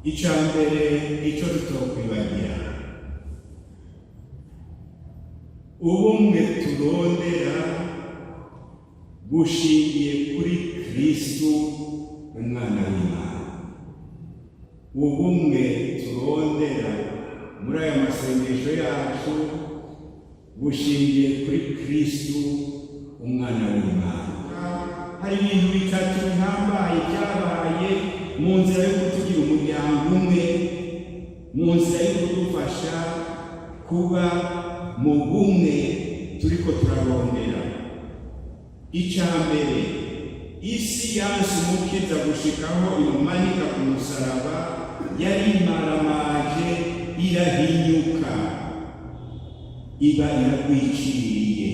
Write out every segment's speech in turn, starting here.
Icambere ico tutokwibagira, ubumwe turondera bushingiye kuri Kristo umwana w'Imana. Ubumwe turondera muri aya masengesho yacu bushingiye kuri Kristo umwana w'Imana. Hari ibintu bitatu bihambaye byabaye mu nzira yo kutugira umuryango umwe, mu nzira yo kudufasha kuba mu bumwe turiko turarondera. Icambere, isi yanse umukiza gushikaho imumanika ku musaraba, yarimaramaje irahinyuka, iba iragwiciriye.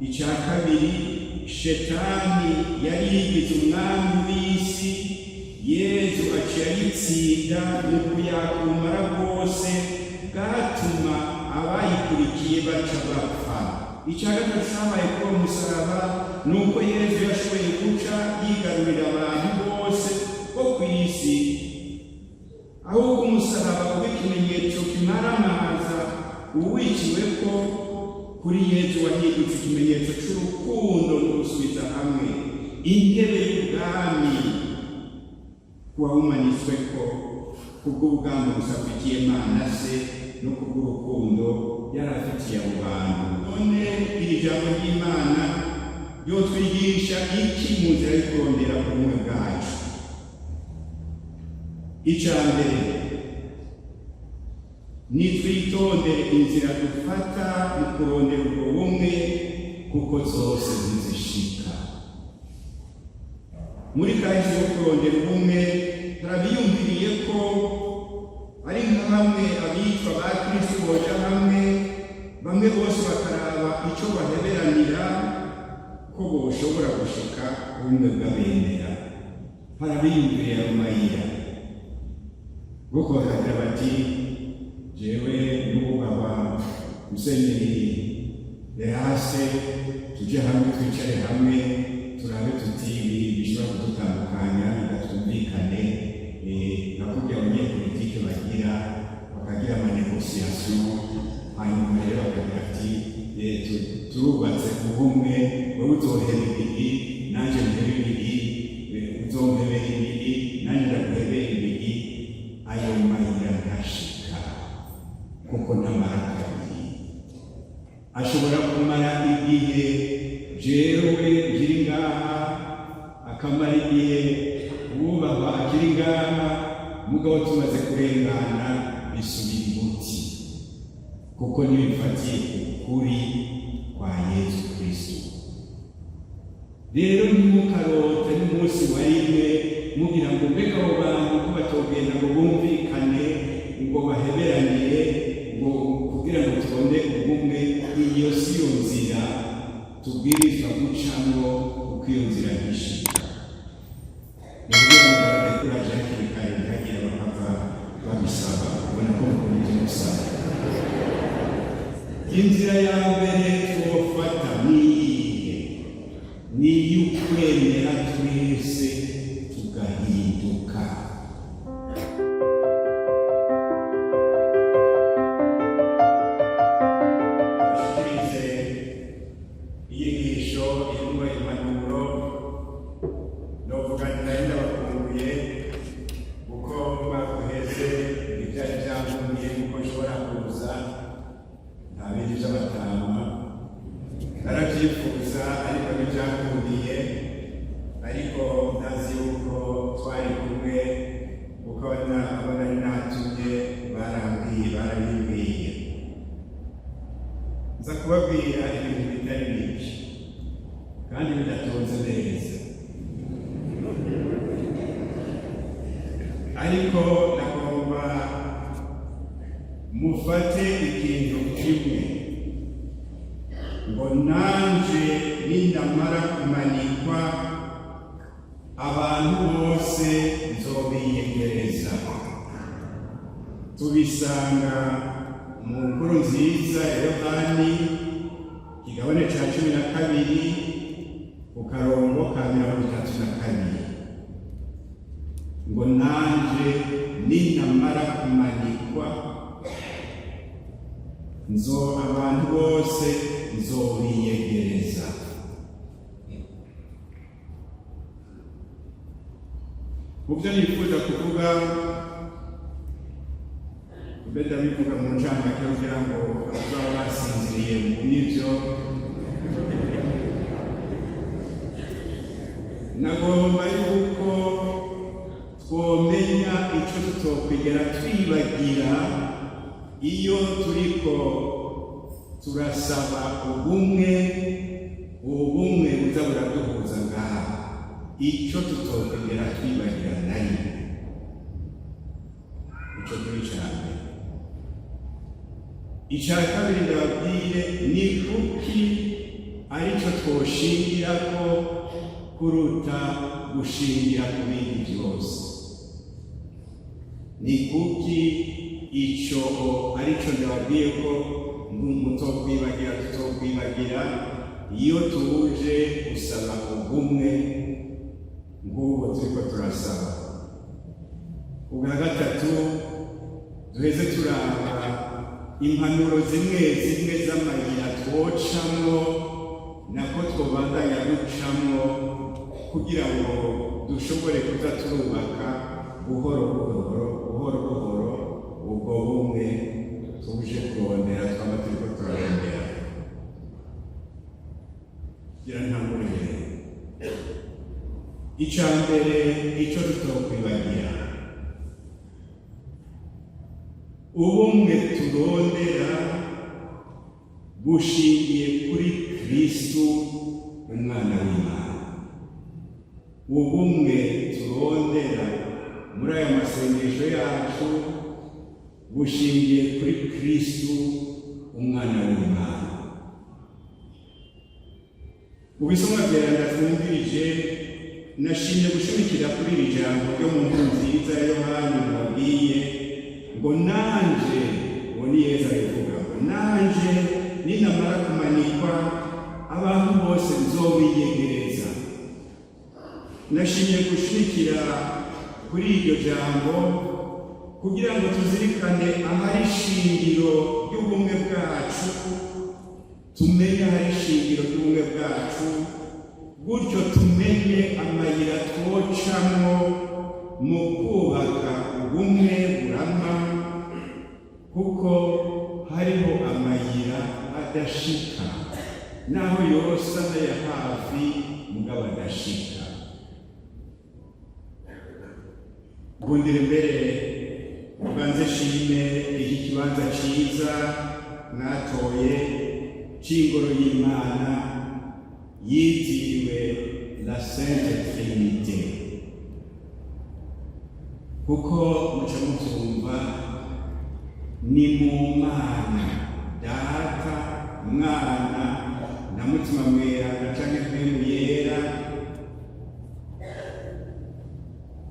Ica kabiri, Shetani yari yigize umwami w'isi, Yezu aciye ayitsinda mu kuyakumara rwose, bwatuma abayikurikiye baca bapfa. Ica gatatu cabaye kuri uwo musaraba nuko Yezu yashoboye guca yigarurira abantu bose bo kw'isi. Ahubwo umusaraba uba ikimenyetso kimaramaza uwiciweko, kuri Yezu wahindutse ikimenyetso c'urukundo no gusubiza hamwe. Intebe y'ubwami wawumanitsweko kubw'ubwami busafitiye Imana se no kubw'urukundo yarafitiye abo bantu. None iri jambo ry'Imana ryotwigisha iki mu nzira yo kurondera ubumwe bwacu? Icambere, nitwitondere inzira dufata mu kurondera ubwo bumwe, kuko zose zizishika. Muri kahise yo kurondera ubumwe turabiyumviriye ko ari nka hamwe abitwa ba Kristo boja hamwe, bamwe bose bakaraba ico baheberanira ko boshobora gushika ubumwe bw'abemera. Harabiyumviriye ayo mayira kuko bakagira bati, jewe n'ubaba Musenyeri Erase tuje hamwe, twicare hamwe, turabe tuti bishobora kudutandukanya bigatumvikane. Nakubye abanyepolitike bagira bakagira amanegosiyasiyo, hanyuma rero bakagira ati turubatse ubumwe, wowe uzohera ibiri nanje mpebe ibiri, uzompebera ibiri nanje ndaguhebera ibiri. Ayo mayira ntashika, kuko ntamara kabiri. Ashobora kumara igihe jewe nkiri ngaha, akamara igihe uwubahwa akiri ngaha, mugabo tumaze kurengana bisubira ibuti, kuko ntibifatiye ukuri kwa Yezu Kristo. Rero ntimukarote n'umunsi wa rimwe mugira ngo mbega abo bantu ko batogenda ngo bumvikane, ngo baheberanire, ngo kugira ngo tubone ubumwe. Iyo si yo nzira tubwirizwa gucamwo, kuko iyo nzira ntishika. Nibwo murarekuraje hakiri kare ntihagira bakava babisaba, ubona ko mukunze musaba. Inzira ya mbere twofata niyihe? Ni iy'ukwemera twese tugahinduka. Bashikirize inyigisho irimwo impanuro, novuga nti nari ndabakumbuye kuko umwaka uheze ivyari vyankumbuye kuko nshobora kuza nta bindi vy'abatama naravyifuza, ariko ntivyankundiye. Ariko ndazi yuko twari kumwe, kuko abo nari natumye barabimbwiye. Nza kubabwira ibintu bitari bike kandi bidatonze neza, ariko nagomba mufate ikintu kimwe, ngo nanje nindamara kumanikwa abantu bose nzobiyegereza. Tubisanga mu nkuru nziza ya Yohani ikigabane ca 12 ku karongo ka 32, ngo nanje abantu bose nzobiyegereza. Mu byo nifuza kuvuga mbeda bivuga mu ncamake kugira ngo abazaba basinziriye mu nivyo, nagomba yuko twomenya ico tutokwigera twibagira iyo turiko turasaba ubumwe buza buraduhuza ngaha, ico tutokwigera twibagira nayo ico turi cane. Ica kabiri ndababwire ni kuki arico twoshingirako kuruta gushingira ku bindi byose. Ni kuki ico arico ndababwiye ko tutokwibagira iyo tuje gusaba ubumwe nk'ubu turiko turasaba. Ubwa gatatu, duheze turaba impanuro zimwe z'amayira twocamwo nako twobandanya ducamwo kugira ngo dushobore kuza turubaka buhoro buhoro ubwo bumwe tuje kurondera twaba turiko turarondera. Gira ntangurire. Ica mbere ico tutokwibagira, ubumwe turondera bushingiye kuri Kristu umwana w'Imana. Ubumwe turondera muri aya masengesho yacu bushingiye kuri Kristu umwana w'Imana. Mu bisomwa vyera twumvirije, nashimye gushimikira kuri iri jambo ryo mu nkuru nziza ya Yohana nabwiye ngo nanje, uwo ni Yesu arivuga, ngo nanje ninamara kumanikwa abantu bose nzobiyegereza. Nashimye gushimikira kuri iryo jambo kugira ngo tuzirikane ahari ishingiro ry'ubumwe bwacu, tumenye ahari ishingiro ry'ubumwe bwacu, gutyo tumenye amayira twocamwo mu kubaka ubumwe burama, kuko hariho amayira adashika, naho yose ya hafi mugabo adashika. Gundira imbere mubanze shime iki kibanza ciza mwatoye c'ingoro y'Imana yitiriwe la Sainte Trinité, kuko muca mutumva ni mu Mana Data, Mwana na Mutima Mweranda canke Mpwemu Yera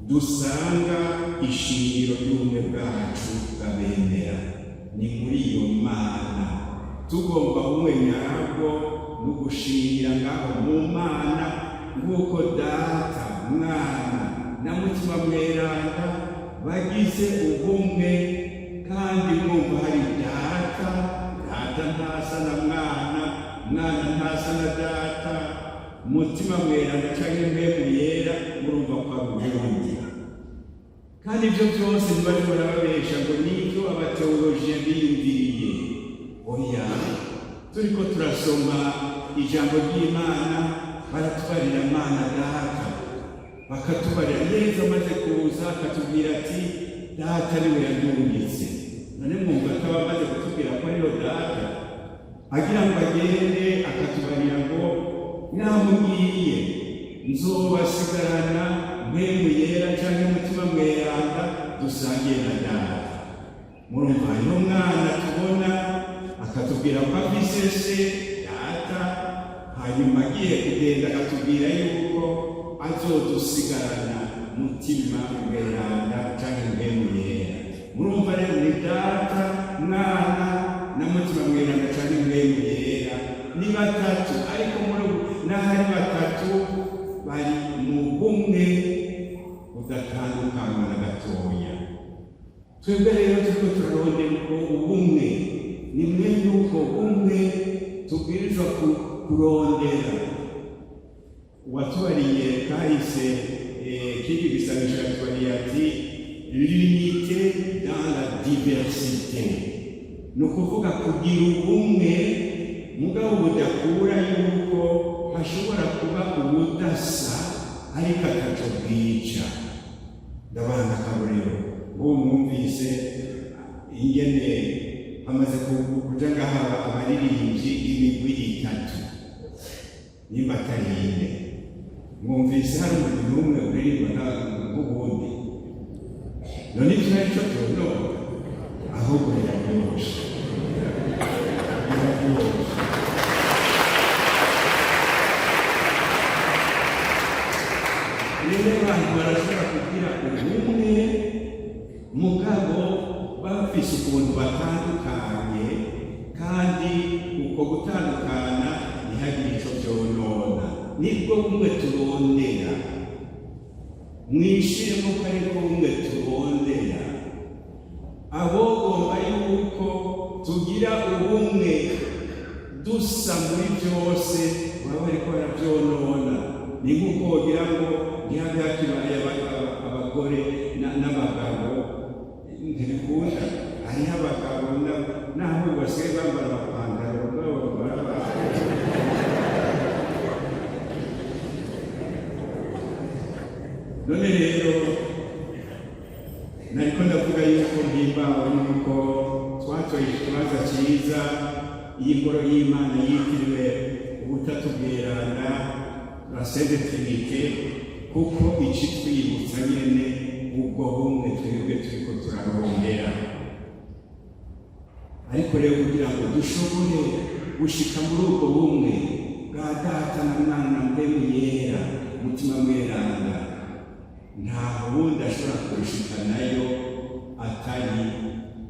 dusanga ishingiro ry'ubumwe bwacu bw'abemera. Ni muri iyo Mana tugomba bumwe nyabwo no gushingira ngaho mu Mana, nk'uko Data, Mwana na Mutima Mweranda bagize ubumwe, kandi mwumva hari Data ntasa na Mwana, Mwana ntasa na Data, Mutima Mweranda canke Mpwemu Yera murumva kwa Burundi. Kandi ibyo byose ntibariko barababesha ngo nivyo abateolojiya biyumviriye. Oya, turiko turasoma ijambo ry'Imana baratubarira Mana Data, bakatubarira Yesu amaze kuza akatubwira ati Data niwe yandungitse. None mwumva akaba amaze kutubwira ko ariyo Data, agira ngo agende akatubarira ngo naho ngiye nzobasigarana Mpwemu Yera canke Mutima Mweranda dusangiye na Data. Murumva hariho Mwana tubona akatubwira ko afise se Data, hanyuma agiye kugenda akatubwira yuko azodusigarana Mutima Mweranda canke Mpwemu Yera. Murumva rero ni Data, Mwana na Mutima Mweranda canke Mpwemu Yera ni batatu, ariko n'ahari batatu bari mu bumwe budatandukanywa na gatoya. Twebwe rero turiko turarondera ubumwe ni mwene ubwo bumwe tubwirizwa kurondera. Uwatubariye kahise kiki gisabisha atubariye ati l'unité dans la diversité, ni ukuvuga kugira ubumwe mugabo budakura yuko hashobora kuba ubudasa ariko ataco bwica. Ndabana akarorero, uwo mwumvise ingene hamaze kuja ngaha abaririmbyi imigwi itatu nimba atari ine. Mwumvise hari umuntu n'umwe uririmba nk'ubundi, none ivyo arico vyonona ahubwo biraryoshe. Rero abantu barashobora kugira ubumwe mugabo bafise ukuntu batandukanye, kandi uko gutandukana ntihagire ico vyonona. Nibwo bumwe turondera, mwishiremo ko aribwo bumwe turondera. Abogomba yuko tugira ubumwe dusa muri byose baba bariko baravyonona. Ni nk'uko wogira ngo ntihabe hakibaye abagore n'abagabo ntibikunda. Hariho abagabo naho basigaye bambara amapantaro none rero nariko ndavuga yuko mpimbawe yuko twatoye ikibanza cyiza, iyi ngoro y'Imana yitiriwe ubutatu bweranda la Sainte Trinité, kuko icitwibutsa nyene ubwo bumwe twebwe turiko turarondera. Ariko rero kugira ngo dushobore gushika muri ubwo bumwe bwa Data na Mwana na Mpwemu Yera, Mutima Mweranda, nta wundi ashobora kurushikanayo atari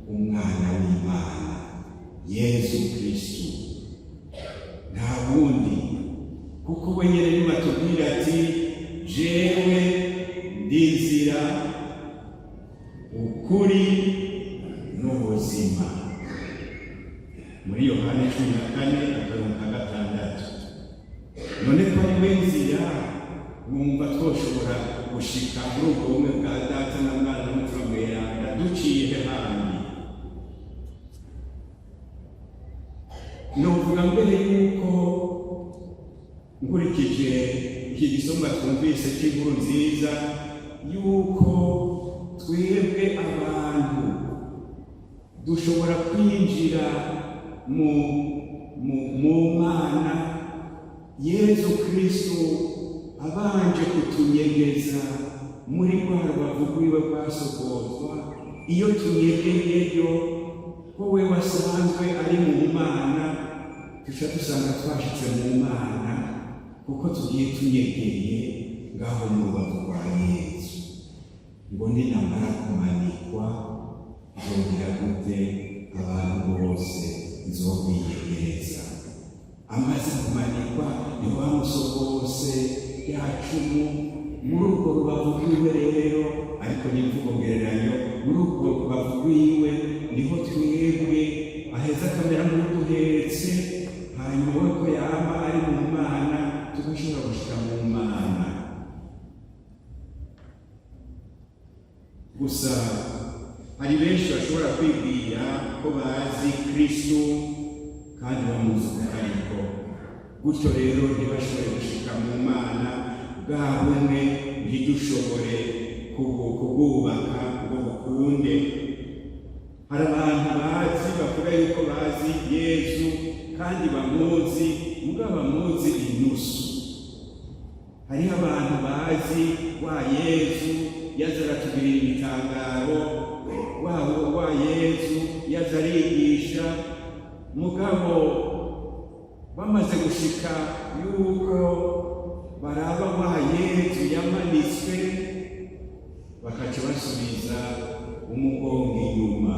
umwana w'Imana Yesu Kristo. Nta wundi, kuko we nyene niwe atubwira ati jewe ndi inzira, ukuri n'ubuzima, muri Yohana 14:6. None ko ari we nzira, mwumva twoshobora gushika muri ubwo bumwe bwa Data na Mwana na Mutima Mweranda duciye handi. Novuga mbere yuko nkurikije iki gisomwa twumvise cy'inkuru nziza yuko twebwe abantu dushobora kwinjira mu Mana Yesu Kristo abanje kutunyegeza muri rwa rubavu rwiwe rwasogozwa. Iyo tunyegeyeyo wowe wasanzwe ari mu Mana, tuca dusanga twashitse mu Mana, kuko tugiye tunyegeye ngaho mu rubavu rwa Yesu. Ngo ninamara kumanikwa nzongera gute abantu bose nzobiyegereza. Amaze kumanikwa ni wa musogose yacumu muri urwo rubavu rwiwe rero, ariko n'imvugo ngereranyo, muri urwo rubavu rwiwe niho twebwe aheza akamera nk'uduhetse, hanyuma we ko yama ari mu Mana tugashobora gushika mu Mana. Gusa hari benshi bashobora kwibwira ko bazi Kristo kandi bamuzi ariko gutyo rero ntibashobore gushika mu Mana. Bwa bumwe ntidushobore kubwubaka ngo bukunde. Hari abantu bazi bavuga yuko bazi Yesu kandi bamuzi, mugabo bamuzi inusu. Hariho abantu bazi wa Yesu yaza aratugirira ibitangaro, wa Yesu yaza arigisha, mugabo bamaze gushika yuko baraba wa Yesu yamanitswe, bakaca basubiza umugongo inyuma.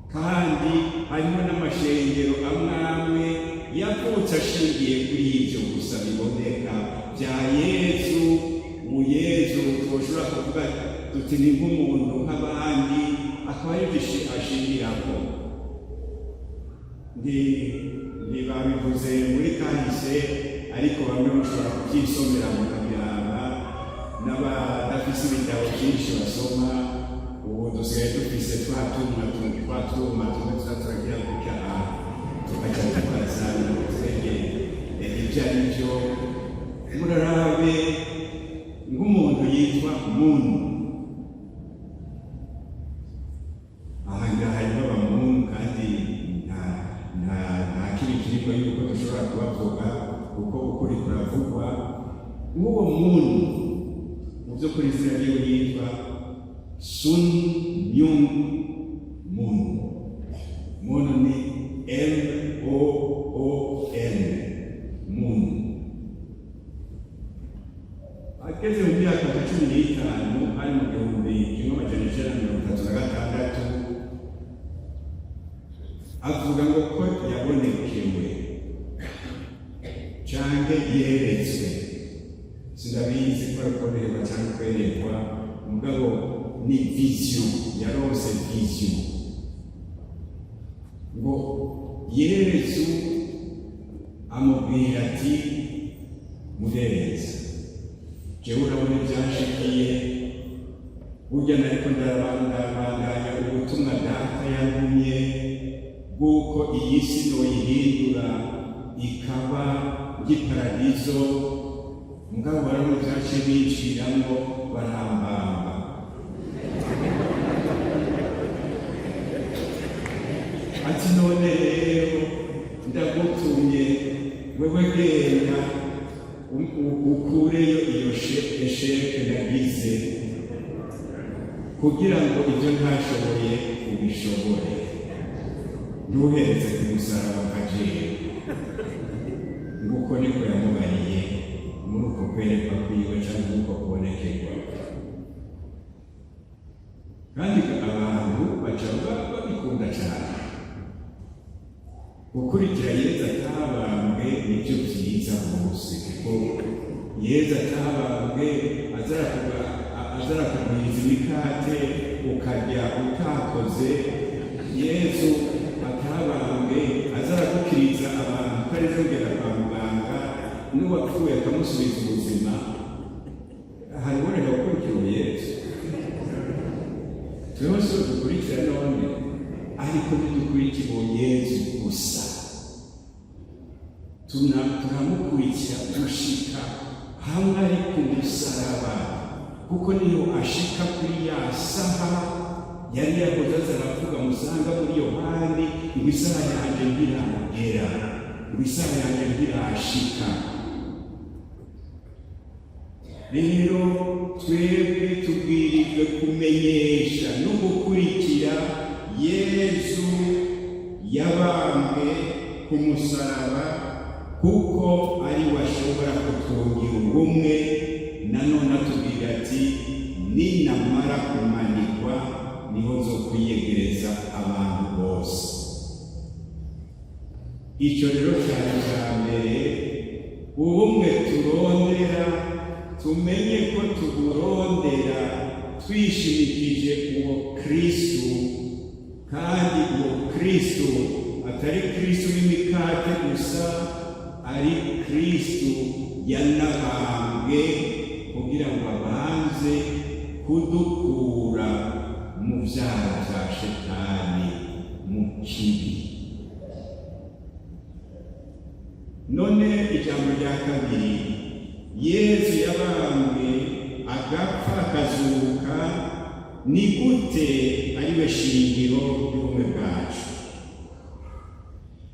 Kandi harimo n'amashengero amwe yavutse ashingiye kuri ibyo gusa biboneka bya Yesu. Mu Yesu twoshobora kuvuga tuti ni nk'umuntu nk'abandi, akaba arivyo ashingirako. ntibabivuze muri kahise, ariko bamwe mushobora kubyisomera mukabiraba, n'abadafise ibitabo byinshi basoma. Ubu dusigaye dufise twa twuma tumwe turagira gutya tukaja tukazana twege ibyo ari byo. Murarabe nk'umuntu yitwa muntu, harimo abamuntu kandi nta kibi kirimo yuko dushobora kubavuga kuko ukuri kuravugwa. Nk'uwo muntu mu by'ukuri izina ryiwe yitwa Sun Myung Moon. Moon ni M-O-O-N, Moon. Ageze mu myaka nka 15 ari mu 1936 avuga ngo ko yabonekewe canke yeretswe, sindabizi ko ari kuboneka canke kwerekwa, mugabo ni vision, yaronse vision ngo Yesu amubwira ati muhereza, jewe urabona ivyashikiye, burya nariko ndarabandanya ubutumwa data yantumye bw'uko iyi si noyihindura ikaba nk'iparadizo, mugabo barabona vyaciye binjiramwo barambamba. Ati none rero ndagutumye wewe genda ukureyo iyo esheke nagize, kugira ngo ibyo ntashoboye ubishobore, ntuhereze ku musaraba kajere. Nguko niko yamubariye muri uko kwerekwa kwiwe cyangwa uko kubonekerwa. Kandi abantu baca babikunda cyane gukurikira Yesu atabambwe, nibyo byiza bose, kuko Yesu atabambwe azarakugwiriza imikate ukarya utakoze. Yesu atabambwe azaragukiriza abantu utarezongera kwa muganga, n'uwapfuye akamusubiza ubuzima. Hariboneka gukurikira Yesu. Twewe si dukurikira none, ariko ntidukurikira Yesu gusa, tunamukurikira dushika hamwe ari ku musaraba, kuko niyo ashika kuri ya saha yari yakoze azaravuga musanga muri Yohani ngo isaha yanjye ntiragera, ngo isaha yanjye ntirashika. Rero twebwe tubwirijwe kumenyesha no gukurikira Yesu yabambwe ku musaraba, kuko ari washobora kutungira ubumwe. Nanone atubwira ati ninamara kumanikwa niho zo kwiyegereza abantu bose. Icyo rero cyane cya mbere, ubumwe turondera, tumenye ko tuburondera twishimikije uwo Kristo, kandi uwo Kristo atari Kristo w'imikate gusa, ari Kristo yanabambwe kugira ngo abanze kudukura mu byaha bya Shetani, mu kibi. None ijambo rya kabiri, Yesu yabambwe agapfa akazuka, ni gute ari we shingiro ry'ubumwe bwacu?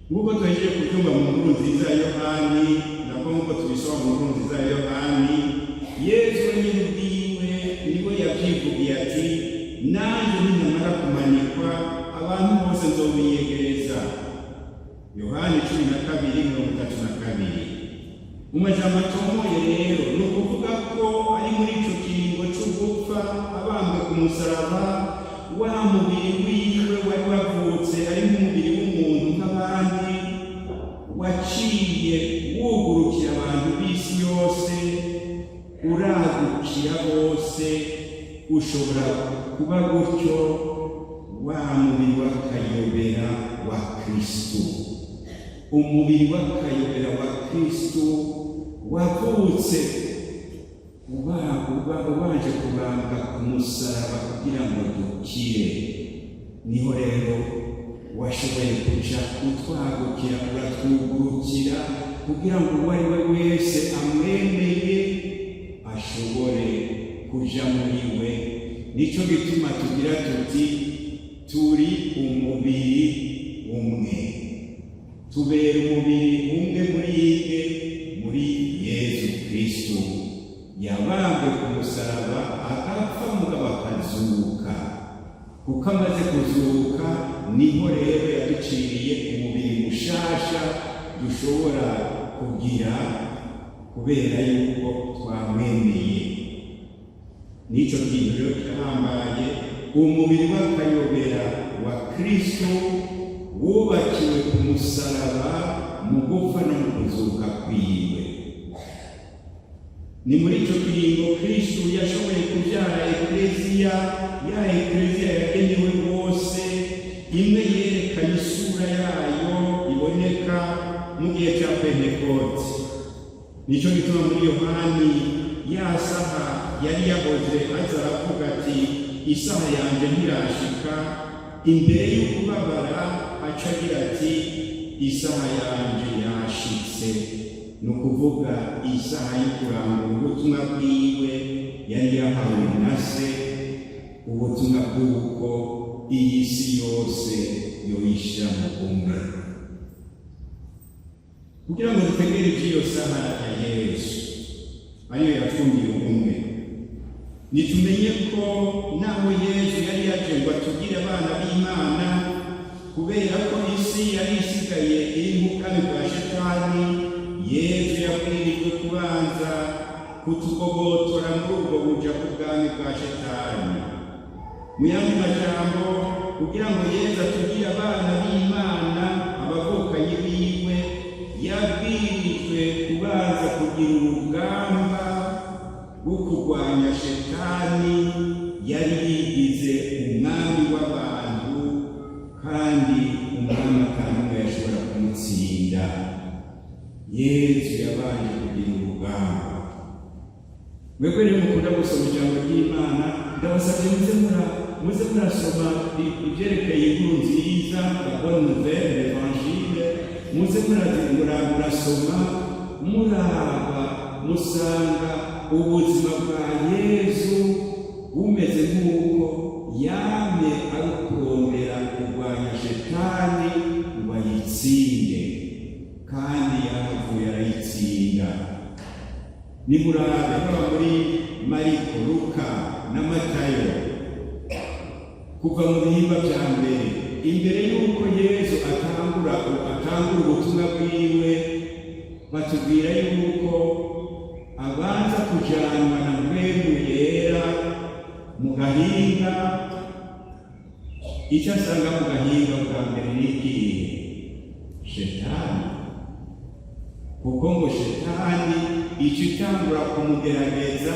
Nk'uko tuhejeje kubyumva mu nkuru nziza ya Yohani, nabwo nk'uko tubisoma mu nkuru nziza ya Yohani, Yesu wenyine ubwiwe niwe yabyivugiye ati nanjye ninamara kumanikwa abantu bose nzobiyegereza. Yohani 12:32. Mu majambo atomoye rero ni ukuvuga ko ari muri icyo kiringo cyo gupfa abambwe ku musaraba, wa mubiri wiwe wari wavutse ari nk'umubiri w'umuntu nk'abandi, waciye wugurukira abantu b'isi yose, uragukira bose. Ushobora kuba gutyo wa mubiri w'akayobera wa Kristo, umubiri w'akayobera wa Kristo wavutse ubanje kubambwa ku musaraba kugira ngo dukire. Niho rero washoboye kuja utwagukira, uratwugurukira kugira ngo uwo ari we wese amwemeye ashobore kuja muri we. Nico gituma tugira tuti turi umubiri umwe, tubera umubiri umwe muri Yesu Kristo yabambwe ku musaraba agapfa mugabo akazuka. Kuko amaze kuzuka niho rero yaduciriye umubiri mushasha dushobora kugira kubera yuko twamwemeye. Nico kintu rero kihambaye, umubiri w'akayobera wa Kristo wubakiwe ku musaraba mu gupfa no mu kuzuka kwiwe. Ni muri ico kiringo Kristo yashoboye kubyara ekleziya, ya ekleziya yagenewe bose, imwe yerekana isura yayo iboneka mu gihe cya Pentekote. Nico gituma muri Yohani ya saha yari yahoze aza aravuga ati isaha yanje ntirashika, imbere y'ukubabara aca agira ati isaha yanje yashitse. Ni ukuvuga isaha y'ukurangura ubutumwa bwiwe yari yahawe na se, ubutumwa bw'uko iyi si yose yoyishira mu bumwe. Kugira ngo dutegereze iyo saha ya Yesu ariyo yatwungiye ubumwe, nitumenye ko naho Yesu yari yaje ngo atugire abana b'Imana, kubera ko isi yari isigaye iri mu bwami bwa Shetani, Yesu yabwirijwe kubanza kutugobotora muri ubwo buja bw'ubwami bwa Shetani. Mu yandi majambo, kugira ngo Yesu atugire abana b'Imana, abavukanyi biwe, yabwirijwe kubanza kugira urugamba rwo kurwanya Shetani yari yigize umwami w'abantu, kandi umwami atanumwe yashobora kumutsinda. Yesu yabanje kugira urugamba. Mwebwe rero mukunda gusoma ijambo ry'Imana, ndabasabye muze murasoma ibyerekeye inkuru nziza, la bonne nouvelle, l'évangile, muze murasoma muraba musanga ubuzima bwa Yesu bumeze nk'uko yamye ari kurondera kurwanya Shetani ngo ayitsinde, kandi yahavuye arayitsinda. Nimurabe haba muri Mariko, Luka na Matayo, kuva mu bihimba vya mbere, imbere y'uko Yesu atangura ubutumwa bwiwe, batubwira yuko abanza kujanwa na Mpwemu Yera mu gahinga. Icyo asanga mu gahinga bwa mbere ni ikihe? Shetani. Kuko ngo Shetani icyo itangura kumugerageza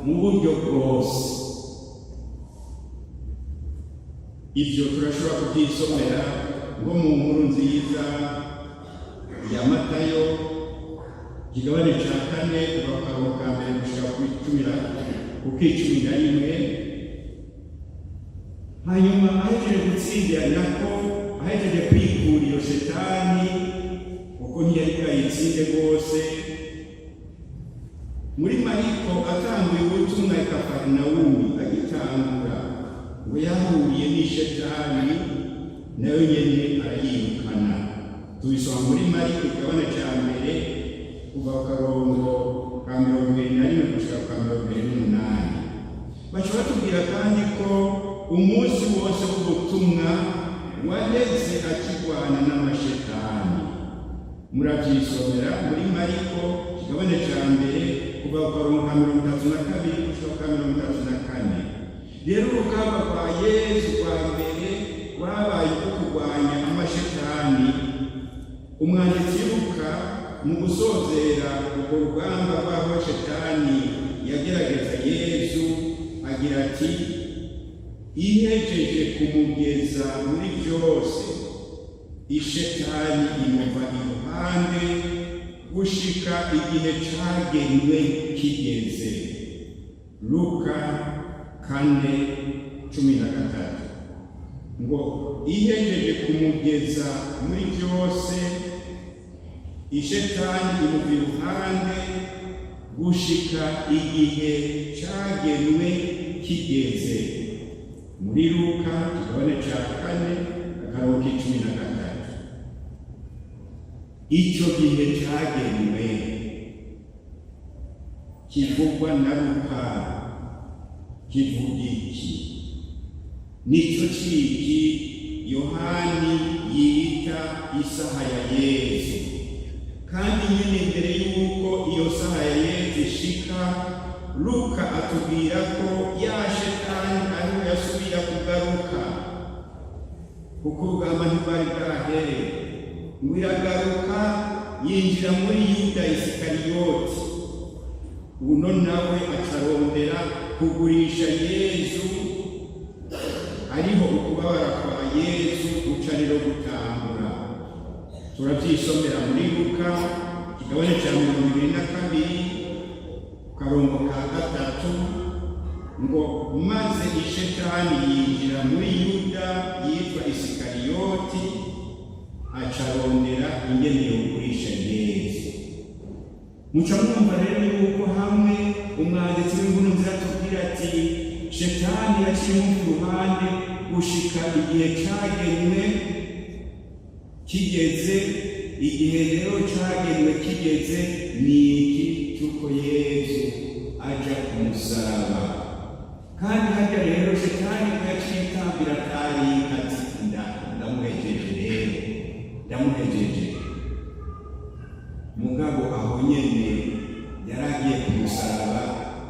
mu buryo bwose. Ibyo turashobora kubyisomera ngo mu nkuru nziza ya Matayo, ikigabane cya 4 kuva ku ka mbere gushika ku 11. Hanyuma ahejeje gutsindira nako, ahejeje kwikura iyo Shetani, kuko ntiyari bwayitsinde rwose, muri Mariko atanguye ubutumwa i Kafarinawumi, agitangura ngo yahuriye n'Ishetani nayo nyene arayirukana. Tubisoma muri Mariko ikigabane cya mbere kuva ku karongo ka 21 gushika ku 28. Baca batubwira kandi ko umunsi wose w'ubutumwa wageze akigwana n'amashetani. Murabyisomera muri Mariko ikigabane cya mbere kuva ku karongo ka 32 gushika ku 34. Rero urugamba rwa Yesu rwa mbere rwabaye kurwanya amashetani. Umwanditsi Luka mu gusozera urwo rugamba rw'aho Shetani yagerageza Yesu agira ati, ihejeje kumugeza muri byose, ishetani imuva iruhande gushika igihe cagenwe kigeze. Luka 4:13. Ngo ihejeje kumugeza muri byose, ishetani imuva iruhande gushika igihe cagenwe kigeze. Muri Luka 4:13. Icyo gihe cagenwe kivugwa na Luka kivuga iki? Nicyo ciki Yohani yita isaha ya Yesu. Kandi nyine imbere y'uko iyo saha ya Yesu ishika, Luka atubwira ko ya shetani ariho yasubira kugaruka, kuko urugamba ntibari bwahere. Wiragaruka yinjira muri Yuda Isikariyoti. Uno nawe acarondera kugurisha Yesu, ariho ukubabara kwa Yesu ucariro gutangura. Turavyisomera muri Luka 22:3. Ngo maze ishetani yinjira muri Yuda yitwa Isikariyoti, acarondera ingene yogurisha Yesu. Muca mwumva rero yuko hamwe umwanditsi w'inkuru nziza atubwira ati shetani yaciye mu ruhande gushika igihe cagenwe kigeze. Igihe rero cagenwe kigeze ni iki? Cyuko Yesu aja kumusaraba. Kandi harya rero shetani yaciye itambira tarika ati ndamuhejeje rero, ndamuhejeje. Mugabo aho nyene yaragiye kumusaraba,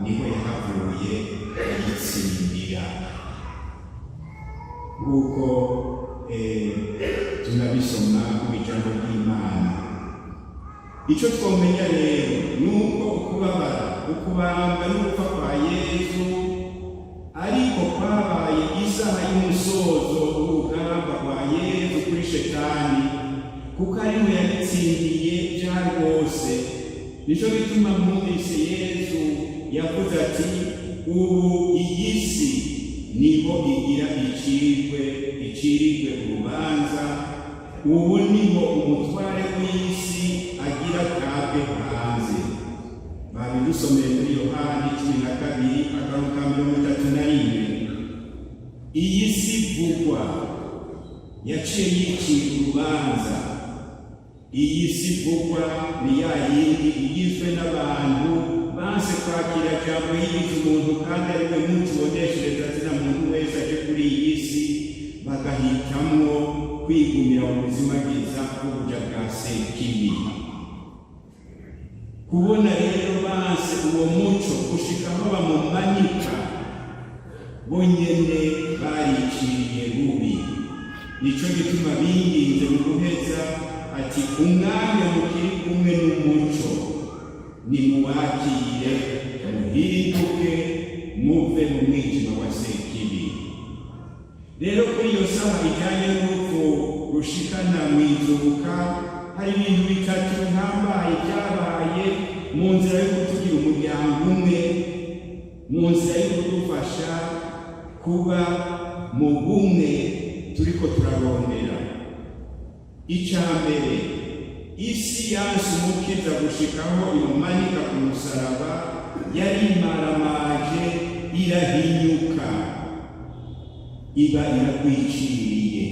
niho yahavuye ayitsindira. Nguko tunabisoma mu ijambo ry'Imana. Icyo twomenya rero nuko ukubabara, ukubamba n'upfa kwa Yesu ariko kwabaye isaha y'umusozo w'urugamba rwa Yesu kuri shetani, kuko ariwe yabitsindiye bya rwose. Nico bituma mwumvise Yesu yavuze ati, ubu iyi si niho igira icirirwe urubanza, ubu niho umutware w'isi agira tabwe hanze. Babidusomeye muri Yohani 12:31. Iyi si vugwa yaciye yicira urubanza. Iyi si vugwa ni ya yindi igizwe n'abantu banse kwakira jambo yigize umuntu, kandi ariwe mutuboneshereza zina muntu wese aje kuri iyi si, bagahitamwo kwigumira mu buzima bwiza bw'ubuja bwa sekibi. Kubona rero banse uwo muco gushikaho bamumanika, bonyene bariciriye bubi. Nico gituma binginze mu guheza ati, umwanya mukiri kumwe n'umuco nimuwakire, muhinduke, muve mu mwijima wa sekibi. Rero kuri iyo saha ijanye n'urupfu rushikana mw'izuka, hari ibintu bitatu bihambaye byabaye mu nzira yo kutugira umuryango umwe, mu nzira yo kudufasha kuba mu bumwe turiko turarondera. Icya mbere, isi yanse umukiza gushikaho imumanika ku musaraba, yarimaramaje irahinyuka, iba iragwiciriye.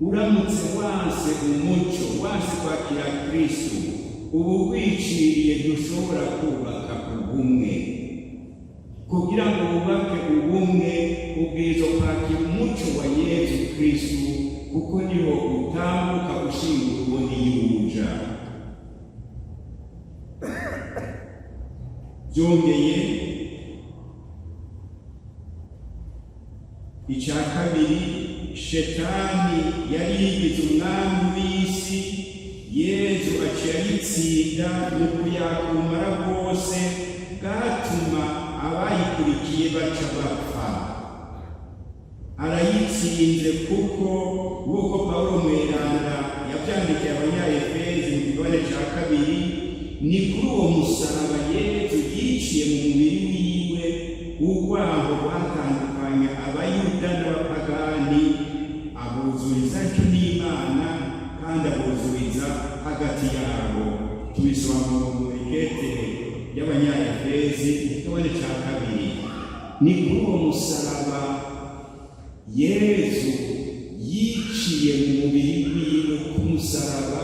Uramutse wanse umuco, wanse kwakira Kristo, ubu wiciriye ntushobora kubaka ubumwe. Kugira ngo wubake ubumwe, ubwirizwa kwakira umuco wa Yesu Kristo, kuko niho utambuka ushingura ubundi yuja. Byongeye, icya kabiri, shetani yari yigize umwami w'isi, Yesu aciye ayitsinda mu kuyakumara rwose, bwatuma abayikurikiye baca bapfa. Arayitsinze kuko nk'uko Pawulo mweranda yabyandikiye Abanyaefezi mu kigabane cya 2, ni kuri uwo musaraba Yesu yiciye mu mubiri wiwe urwango rwatandukanya abayuda n'abapagani, abuzuriza cyo n'Imana kandi abuzuriza hagati yabo. Tubisoma mu ikete y'Abanyaefezi mu kigabane cya 2. Ni kuri uwo musaraba Yesu yiciye mu mubiri wiwe ku musaraba,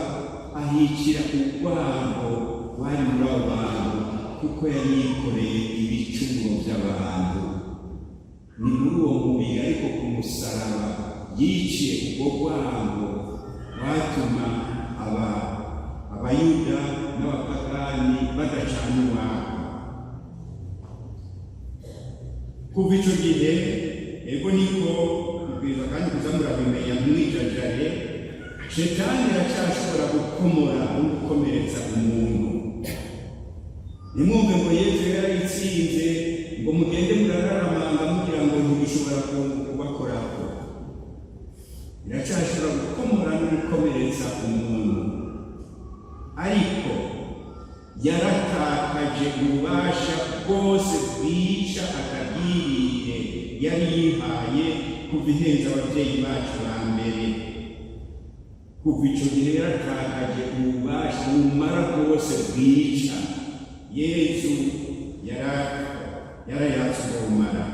ahicira urwango wari muri abo bantu kuko yari yikoreye ibicumuro by'abantu. Ni muri uwo mubiri ariko ku musaraba yiciye ubwo rwango watuma abayuda n'abapagani badacana uwabo. Kuva icyo gihe ego niko bibwirizwa kandi kuzamura bimenya mwijajare, Shetani aracyashobora gukomora no gukomeretsa umuntu. Nimwumve ngo Yesu yarayitsinze ngo mugende murararamanga mugira ngo ntibishobora kubakorako. Iracyashobora gukomora no gukomeretsa umuntu, ariko yaratakaje ububasha bwose bwica akagirire yari yihaye kuva ihenze ababyeyi bacu ba mbere. Kuva icyo gihe yaratakaje ububasha bumara bwose bwica. Yesu yarayatse ubumara.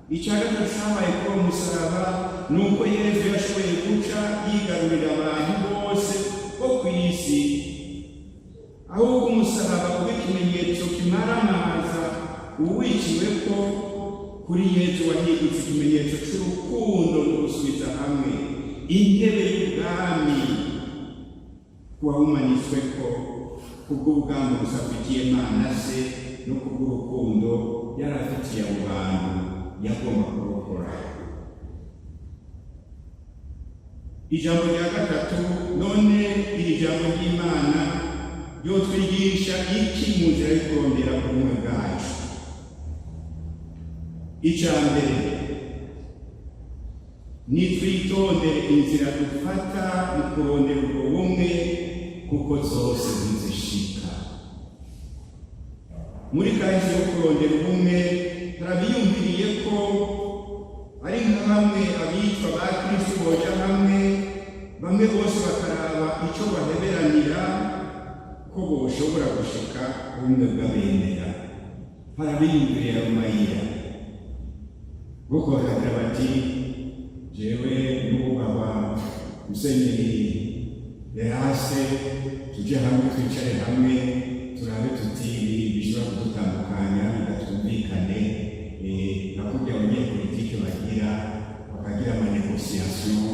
Icya gatatu cyabaye kuri uwo musaraba ni uko Yesu yashoboye guca yigarurira abantu bose bo ku isi. Ahubwo umusaraba kuba ikimenyetso kimaramaza uwiciwe ko kuri Yesu wahindutse ikimenyetso cy'urukundo no gusubiza hamwe. Intebe y'ubwami wahumanitswe ko kubw'ubwami busafitiye Imana se no kubw'urukundo yari afitiye abo bantu yagomba kurokora. Ijambo rya gatatu, none iri jambo ry'Imana ryotwigisha iki mu nzira yo kurondera ubumwe bwacu? Icya mbere, nitwitondere inzira dufata mu kurondera ubwo bumwe kuko zose ntizishika. Muri kahise yo kurondera ubumwe turabiyumviriye ko ari nka hamwe abitwa ba Kristo boja hamwe, bamwe bose bakaraba icyo baheberanira ko boshobora gushika ubumwe bw'abemera. Barabiyumviriye ayo mayira kuko bakagira bati, jewe n'ubaba Musenyeri Lease tujye hamwe, twicare hamwe, turabe tuti bishobora kudutandukanya bigatumvikane. Nakubye abanyepolitike bakagira amanegosiyasiyo,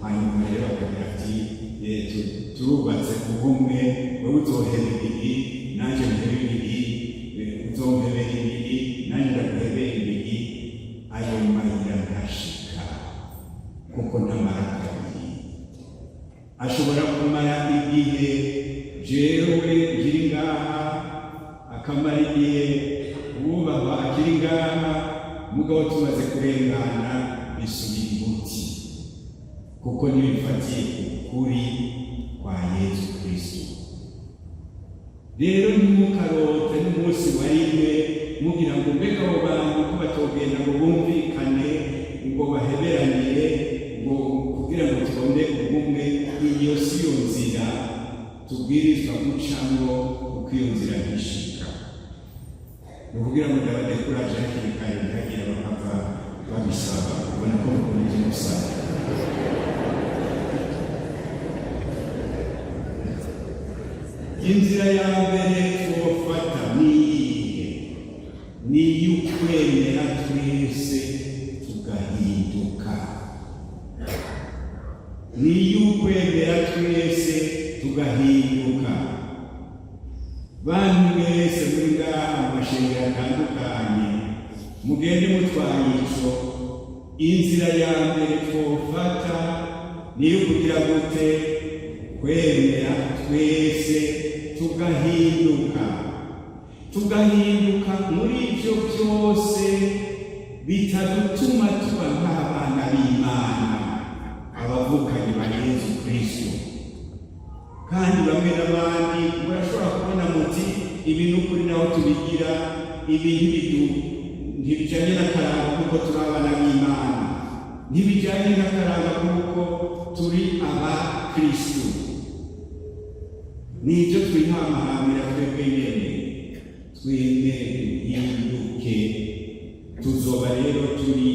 hanyuma rero bakagira ati turubatse ubumwe, wowe uzohebera ibi nanjye mpebera ibi, uzompebera ibi nanjye ndaguhebera ibi. Ayo mayira ntashika kuko ntamara kabiri. Ashobora kumara igihe jewe nkiri ngaha, akamara igihe wubahwa akiri ngaha, mugabo tumaze kurengana bisubira ibuti kuko ntibifatiye ukuri kwa Yesu Kristo. Rero ntimukarote n'umunsi wa rimwe mugira ngo mbega abo bantu ko batogenda ngo bumvikane ngo baheberanire ngo kugira ngo tubone ubumwe. Iyo si yo nzira tubwirizwa gucamo kuko iyo nzira ntishika. Ni ukugira ngo ndabadekuraje hakiri kare ntihagire abahava babisaba, ubona ko mukomeje gusaba. Inzira ya mbere twofata ni iyihe? Ni iy'ukwemera twese tugahinduka. Ni iy'ukwemera twese tugahinduka. Bantu mwese muri ngaha mu mashengero atandukanye, mugende mutwaye ico. Inzira ya mbere twofata ni iyo kugira gute? Kwemera twese tugahinduka. tugahinduka muri ibyo byose bitadutuma tuba nk'abana b'Imana, abavukanyi ba Yesu Kristo. Kandi bamwe n'abandi murashobora kubona muti ibi n'ukuri naho tubigira, ibi ntibijyanye n'akaranga kuko turi abana b'Imana, ntibijyanye n'akaranga kuko turi aba Kristo. Nibyo twihamahamira twebwe nyene, twebwe duhinduke. Tuzoba rero turi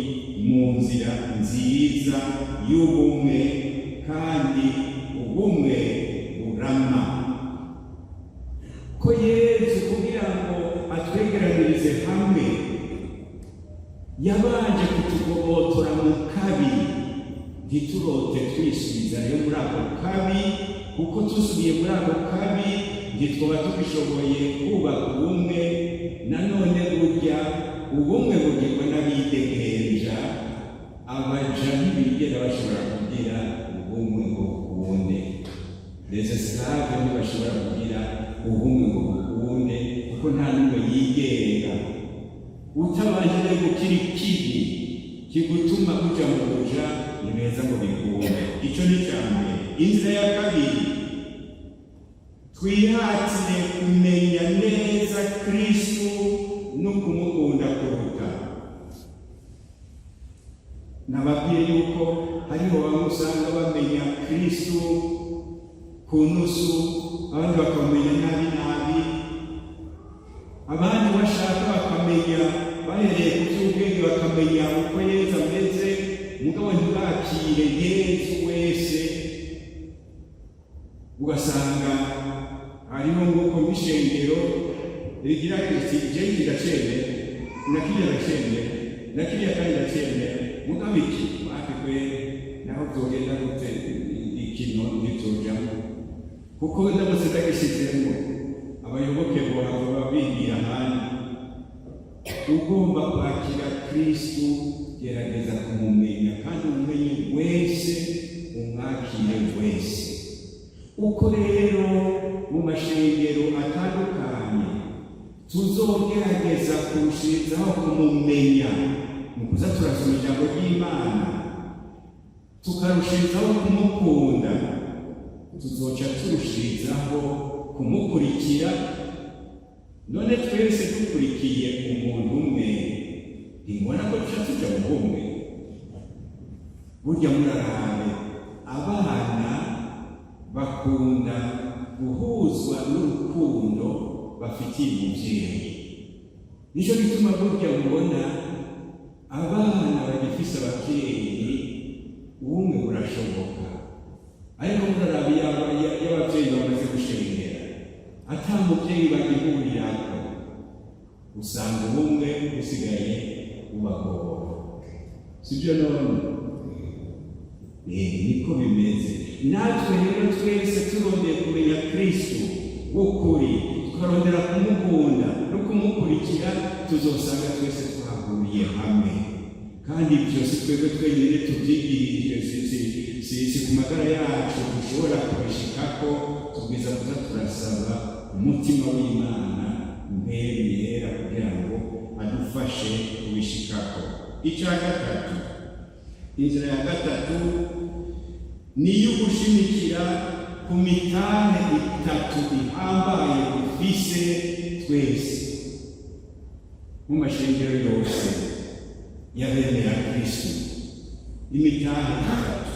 mu nzira nziza y'ubumwe, kandi ubumwe burama. Ko Yesu kugira ngo atwegeranirize hamwe yabanje kutugobotora mu kabi, ntiturote twisubiza rero muri ako kabi, kuko tusubiye muri ako kabi ntitwaba tubishoboye kubaka ubumwe. Nanone burya ubumwe bugirwa n'abidegenja, abaja ntibigera bashobora kugira ubumwe ngo bukunde. Les esclaves ntibashobora kugira ubumwe ngo bukunde, kuko nta n'umwe yigenga. Utabanje gukira ikibi kigutuma kuja mu buja, ni beza ngo bikunde. Ico ni cyane. Inzira ya kabiri, twihatire kumenya neza Kristo no kumukunda kuruta. Nababwiye yuko hariho bamwe usanga bamenya Kristo ku nusu, abandi bakamenya nabi nabi, abandi bashaka bakamenya bahereye ku by'ubwenge, bakamenya uko Yesu ameze, mugabo ntibakire Yesu wese. Ugasanga hariho nk'uko n'ishengero rigira riti je ndacembe nakiriya ndacembe nakiriya kandi ndacembe, mugabo iki bakwe naho byogenda gute ikino ntitojamo, kuko ndabose ndagishizemo abayoboke bawe babingira handi. Ugomba kwakira Kristo, gerageza kumumenya, kandi umenye wese, umwakire wese. Uko rero mu mashengero atandukanye tuzogerageza kurushizaho kumumenya, mu kuza turasoma ijambo ry'Imana, tukarushizaho kumukunda, tuzoca turushizaho kumukurikira. None twese dukurikiye umuntu umwe, ntibona ko tuca tuja mu bumwe. Burya murarabe, abana bakunda guhuzwa n'urukundo bafitiye umuvyeyi. Nico gituma burya mubona abana bagifise abavyeyi, ubumwe burashoboka. Ariko murarabe y'abavyeyi bamaze gushengera, ata muvyeyi bagihurirako, usanga ubumwe busigaye bubagora. Sibyo none? Niko bimeze. Natwe rero twese turondeye kumenya Kristo w'ukuri, tukarondera kumukunda no kumukurikira, tuzosanga twese twahuriye hamwe. Kandi byose twebwe twenyine tubyigirije, si ku magara yacu dushobora kubishikako. Tubwiza kuza turasaba umutima w'Imana mbere yera kugira ngo adufashe kubishikako. Icya gatatu, inzira ya gatatu ni ugushimikira ku mitahe itatu ihambaye dufise twese mu mashengero yose y'abemera Kristo. Imitahe itatu.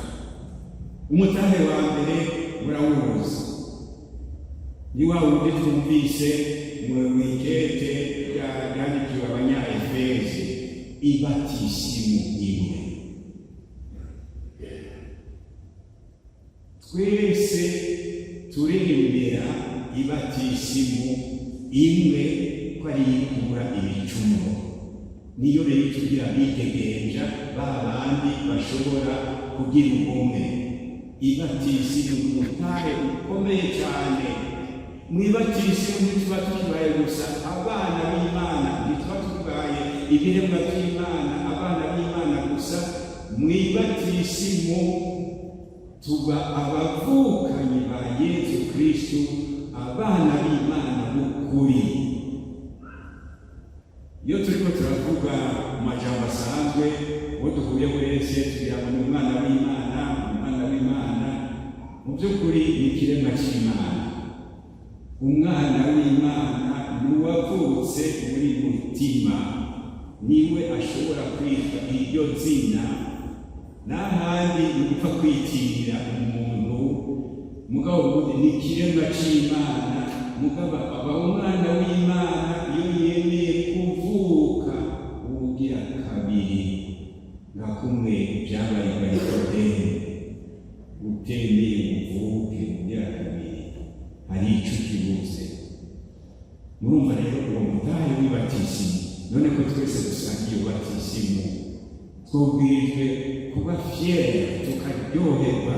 Umutahe wa mbere murawuzi, ni wa wundi twumvise mu wikete yandikiwe Abanya-Efezi, ibatisimu imwe. Twese turirimbira ibatisimu imwe ko ari ikura ibicumuro. Niyo rero tugira bitegenja babandi bashobora kugira ubumwe. Ibatisimu umutahe ukomeye cyane. Mwibatisimu ntituba tukibaye gusa abana b'Imana, ntituba tukibaye ibiremwa by'Imana, abana b'Imana gusa. Mwibatisimu tuba abavukanyi ba Yesu Kristo, abana b'Imana b'ukuri. turavuga mu majambo asanzwe uwo duhuye wese tugira ngo ni umwana w'Imana, umwana w'Imana. Mu by'ukuri ni ikiremwa cy'Imana. Umwana w'Imana ni uwavutse muri mutima, niwe ashobora kwitwa iryo zina, n'ahandi ni ugupfa kwitirira umuntu. Mugabo ubundi ni ikiremwa cy'Imana, mugabo aba umwana w'Imana iyo yemeye kuvuka ubugira kabiri, nka kumwe byabaye kwa Nikodemu, utemeye uvuke ubugira kabiri hari icyo kibuze. Murumva rero uwo mutahe w'ibatisimu, none ko twese dusangiye ubatisimu, twubwirijwe kuba fiere tukaryoherwa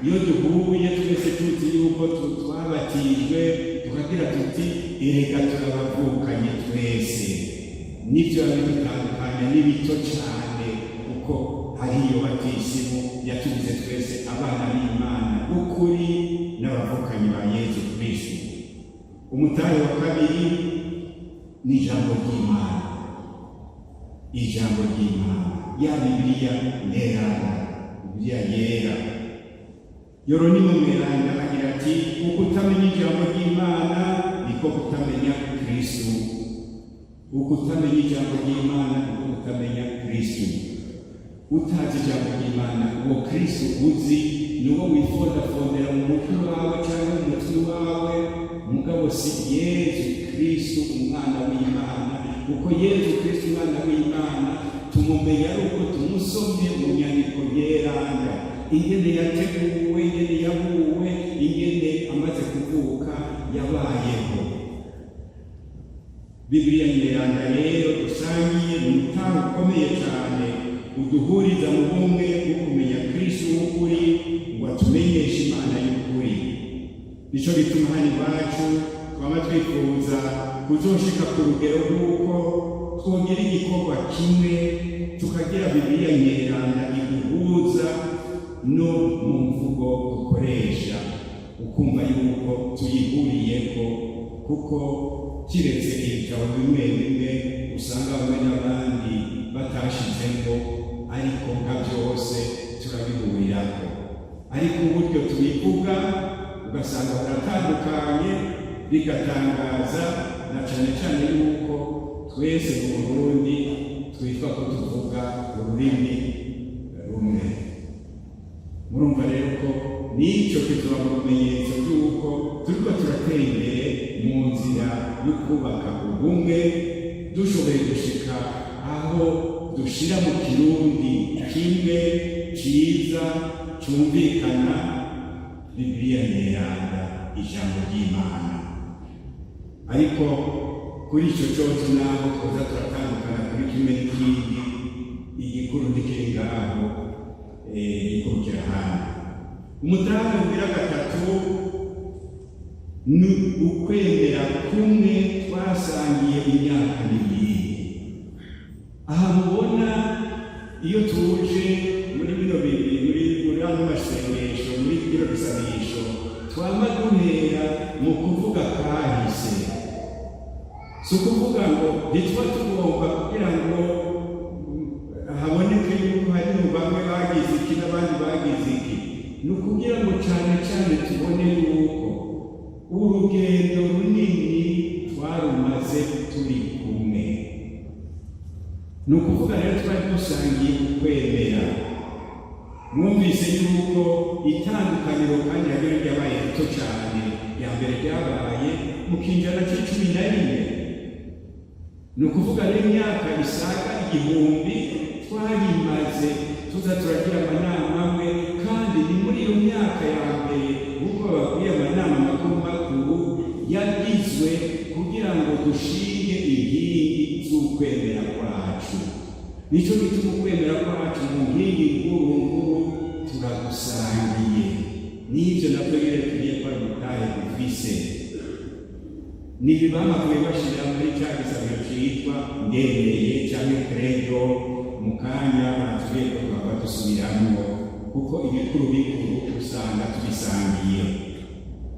iyo duhuye twese tuzi yuko twabatijwe, tukagira tuti erega turabavukanye twese. Nibyo bidutandukanya n'ibito cyane, kuko hari iyo batisimu yatugize twese abana b'Imana b'ukuri n'abavukanyi ba Yesu Kristo. Umutahe wa kabiri ni ijambo ry'Imana. Ijambo ry'Imana, ya Bibiliya nterana, Bibiliya yera. Yoronimo Mweranda agira ati uko utamenya ijambo ry'Imana niko kutamenya Kristo. Uko utamenya ijambo ry'Imana niko kutamenya Kristo. Utazi ijambo ry'Imana, uwo Kristo uzi ni uwo wifondafondera mu mutwe wawe cyangwa mu mutwe wawe, mugabo si Yesu Kristo umwana w'Imana. Kuko Yesu Kristo umwana w'Imana tumumenya ari uko tumusomye mu nyandiko yeranda, ingene yateguwe, ingene yabuwe, ingene amaze kuvuka yabayeho. Bibiliya nyeranda rero dusangiye ni umutahe ukomeye cyane, uduhuriza mu bumwe bwo kumenya Kristo w'ukuri, ngo atumenyeshe Imana y'ukuri. Nico bituma hano iwacu twama twifuza kuzoshika ku rugero rw'uko twongera igikorwa kimwe, tukagira Bibiliya nyeranda iduhuza no mu mvugo dukoresha, ukumva yuko tuyihuriyeko. Kuko kiretse ibitabo bimwe bimwe usanga bamwe n'abandi batashizeko, ariko nka byose turabihurirako. Ariko uburyo tubivuga ugasanga buratandukanye, bigatangaza na cyane cyane yuko twese mu Burundi twitwa ko tuvuga ururimi rumwe. Murumva rero ko n'icyo kizoba mu bimenyetso by'uko turiko turatera imbere mu nzira yo kubaka ubumwe, dushoboye gushika aho dushira mu Kirundi kimwe ciza cyumvikana Bibiliya nyeranda, ijambo ry'Imana. Ariko kuri icyo cyose naho twoza turatandukana kuri kimwe n'ikindi, igikuru ntikiri ngaho, igikuru kirahana. Umutahe ugira gatatu ni ukwemera kumwe twasangiye imyaka n'ibiri. Aha mubona iyo tuje muri bino bibi, muri ano masengesho, muri bino bisabisho, twama duhera mu kuvuga kahise. Si ukuvuga ngo ntitwa tugomba kugira ngo haboneke yuko hari bamwe bagize iki n'abandi bagize iki. Ni ukugira ngo cyane cyane tubone yuko urugendo runini twarumaze turi kumwe. Ni ukuvuga rero twari dusangiye ukwemera. Mwumvise yuko itandukaniro kandi naryo ryabaye rito cyane. Ya mbere ryabaye mu kinjana c'11. Ni ukuvuga rero imyaka isaga 1000 twayimaze tuza turagira amanama amwe, kandi ni muri iyo myaka ya mbere nk'uko babwiye amanama makuru yagizwe kugira ngo dushinge inkingi z'ukwemera kwacu. Nico gituma ukwemera kwacu mu nkingi nkuru turagusangiye. N'ibyo nabyo rero tugiye kwa mutahe dufise. Nibibamavuye bashira muri cya gisabiro cyitwa ngendeye cyangwa credo, mu kanya batugiye ko twaba dusubiramo, kuko ibikuru bikuru usanga tubisangiye.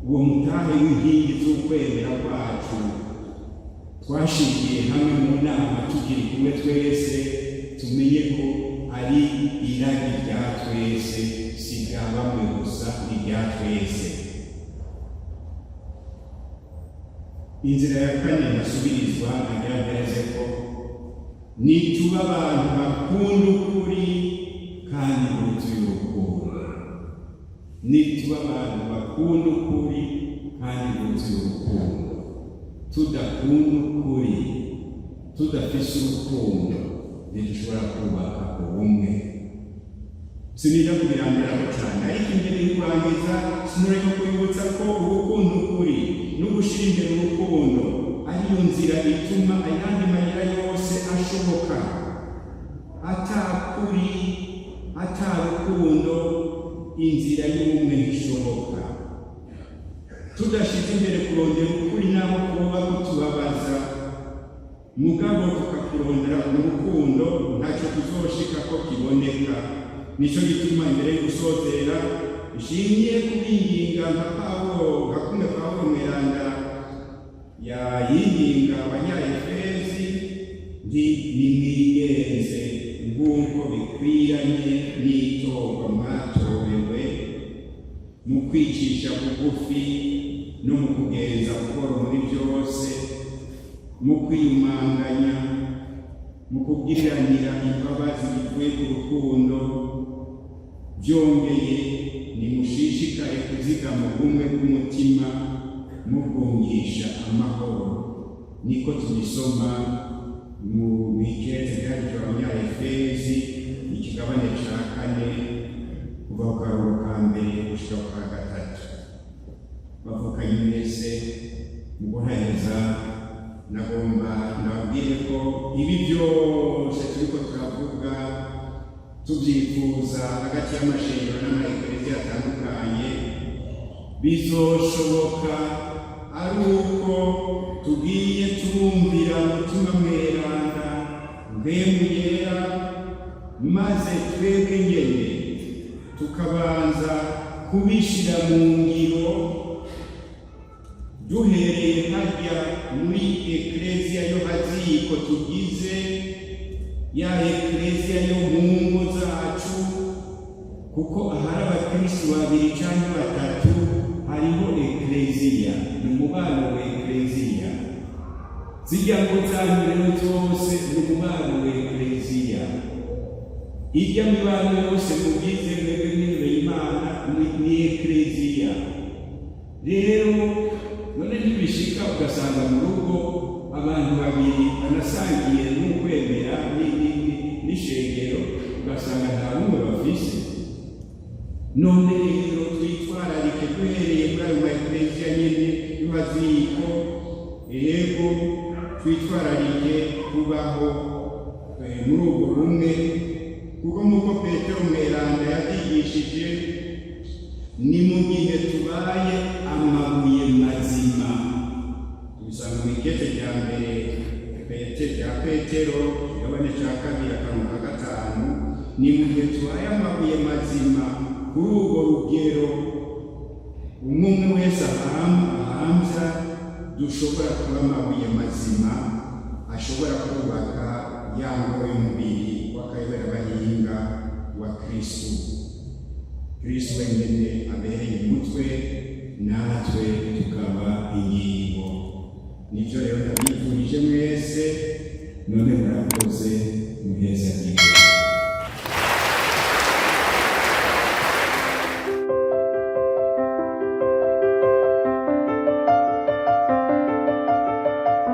Uwo mutahe w'inkingi z'ukwemera kwacu twashingiye hamwe mu nama tukiri kumwe twese tumenye ko ari iragi rya twese, si rya bamwe gusa, ni rya twese. Inzira ya kane yasubirizwa agaragaza ko nituba abantu bakunda ukuri kandi buzuye urukundo. Nituba abantu bakunda ukuri kandi buzuye urukundo. Tudakunda ukuri, tudafise urukundo, ntidushobora kubaka ubumwe. Sinija kubirambiraho cyane, ariko imbere y'ukurangiza sinureka kwibutsa ko urukundo ukuri no gushyira imbere urukundo ariyo nzira ituma ayandi mayira yose ashoboka. Atakuri, atarukundo, inzira y'ubumwe ntishoboka. Tudashyize imbere kurondera ukuri naho kuba kutubabaza, mugabo tukakurondera urukundo, ntacyo tuzoshika ko kiboneka. Nico gituma imbere yo gusozera ishimiye kubinginga nka Pawulo, gakumwe Pawulo mweranda yayinginga Abanyaefezi nti nimwigenze nk'uko bikwiranye n'itorwa mwatorewe, mu kwicisha bugufi no mu kugenza buhoro muri byose, mu kwiyumanganya, mu kubwiriranira imbabazi bivuye ku rukundo. Byongeye nimushishikare kuzigama ubumwe bw'umutima mubwungisha amahoro. Niko tubisoma mu bikete byanditswe Abanyaefezi ikigabane ca 4 kuva ku karoro ka mbere gushika ku ka 3. Bavukanye mwese mu guhereza, nagomba ndababwire ko ibi byose turiko turavuga tubyifuza hagati y'amashengero n'amaeklezia atandukanye bizoshoboka ari uko tugiye turumvira umutima mweranda mpemu yera, maze twebwe nyene tukabanza kubishira mu ngiro, duhereye harya muri eklezia yo haziko tugize, ya eklezia yo mu ngo zacu, kuko ahari abakristo babiri cyangwa batatu hariho eklezia, ni umubano wa eklezia. Zijya ngo zanyu rero zose ni umubano wa eklezia. Ijya mibano yose mugize mwebwe mwene Imana ni eklezia. Rero none ntibishika ugasanga mu rugo abantu babiri banasangiye n'ukwemera n'ishengero, ugasanga nta bumwe bafise. None rero twitwararike duhereye muri ayo maeklezia nyene y'ubaziko, yego twitwararike kubaho muri ubwo bumwe, kuko nk'uko Petero mweranda yabyigishije, ni mu gihe tubaye amabuye mazima. Tubisanga mu ikete rya mbere rya Petero igabane ca 2:5. Ni mu gihe tubaye amabuye mazima kuri urwo rugero umwe wese ahamza, dushobora kuba amabuye mazima ashobora kubaka ya ngoro y'umubiri